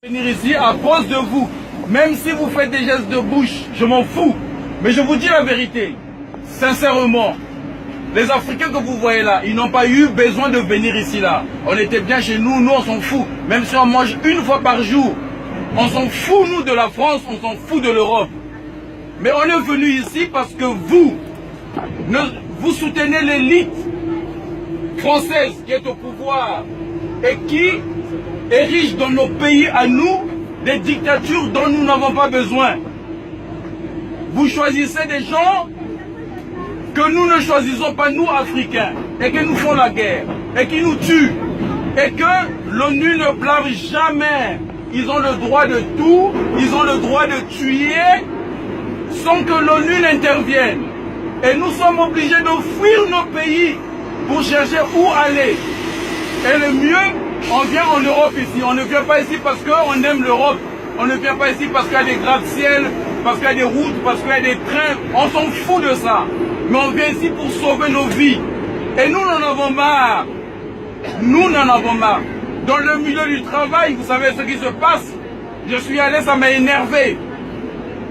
Venir ici à cause de vous. Même si vous faites des gestes de bouche, je m'en fous. Mais je vous dis la vérité, sincèrement, les Africains que vous voyez là, ils n'ont pas eu besoin de venir ici là. On était bien chez nous, nous on s'en fout. Même si on mange une fois par jour, on s'en fout nous de la France, on s'en fout de l'Europe. Mais on est venu ici parce que vous soutenez l'élite française qui est au pouvoir et qui érige dans nos pays à nous des dictatures dont nous n'avons pas besoin. Vous choisissez des gens que nous ne choisissons pas, nous Africains, et qui nous font la guerre, et qui nous tuent, et que l'ONU ne blâme jamais. Ils ont le droit de tout, ils ont le droit de tuer sans que l'ONU n'intervienne. Et nous sommes obligés de fuir nos pays pour chercher où aller. Et le mieux, on vient en Europe ici. On ne vient pas ici parce qu'on aime l'Europe. On ne vient pas ici parce qu'il y a des gratte-ciel, parce qu'il y a des routes, parce qu'il y a des trains. On s'en fout de ça. Mais on vient ici pour sauver nos vies. Et nous en avons marre. Nous en avons marre. Dans le milieu du travail, vous savez ce qui se passe. Je suis allé, ça m'a énervé.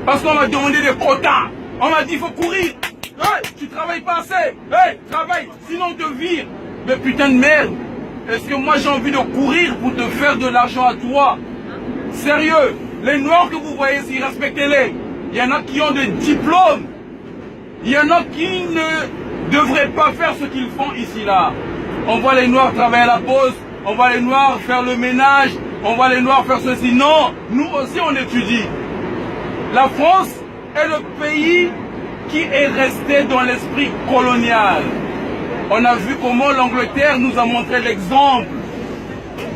Parce qu'on m'a demandé des quotas. On m'a dit, il faut courir. Hey, tu travailles pas assez. Hey, travaille, sinon on te vire. Mais putain de merde. Est-ce que moi j'ai envie de courir pour te faire de l'argent à toi? Sérieux, les noirs que vous voyez ici, respectez-les. Il y en a qui ont des diplômes. Il y en a qui ne devraient pas faire ce qu'ils font ici là. On voit les noirs travailler à la poste, on voit les noirs faire le ménage, on voit les noirs faire ceci. Non, nous aussi on étudie. La France est le pays qui est resté dans l'esprit colonial. On a vu comment l'Angleterre nous a montré l'exemple.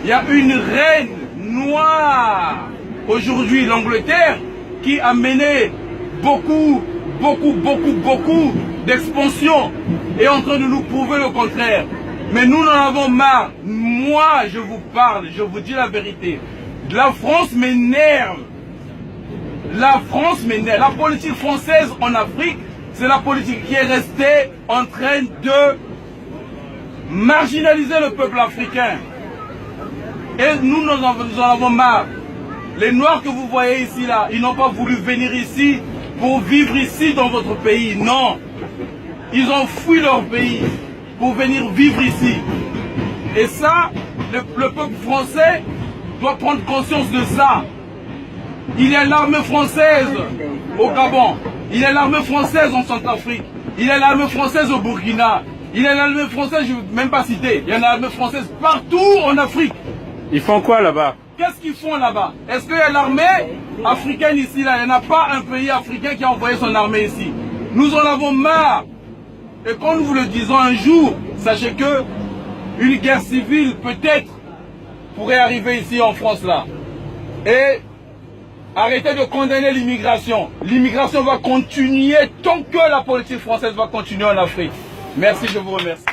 Il y a une reine noire aujourd'hui, l'Angleterre, qui a mené beaucoup d'expansion et est en train de nous prouver le contraire. Mais nous en avons marre. Moi, je vous parle, je vous dis la vérité. La France m'énerve. La France m'énerve. La politique française en Afrique, c'est la politique qui est restée en train de marginaliser le peuple africain. Et nous en avons marre. Les Noirs que vous voyez ici, là, ils n'ont pas voulu venir ici pour vivre ici dans votre pays. Non. Ils ont fui leur pays pour venir vivre ici. Et ça, le peuple français doit prendre conscience de ça. Il y a l'armée française au Gabon. Il y a l'armée française en Centrafrique. Il y a l'armée française au Burkina. Il y a l'armée française, je ne vais même pas citer. Il y a l'armée française partout en Afrique. Ils font quoi là-bas? Qu'est-ce qu'ils font là-bas? Est-ce qu'il y a l'armée africaine ici là? Il n'y en a pas un pays africain qui a envoyé son armée ici. Nous en avons marre. Et quand nous vous le disons un jour, sachez que une guerre civile peut-être pourrait arriver ici en France là. Et arrêtez de condamner l'immigration. L'immigration va continuer tant que la politique française va continuer en Afrique. Merci, je vous remercie.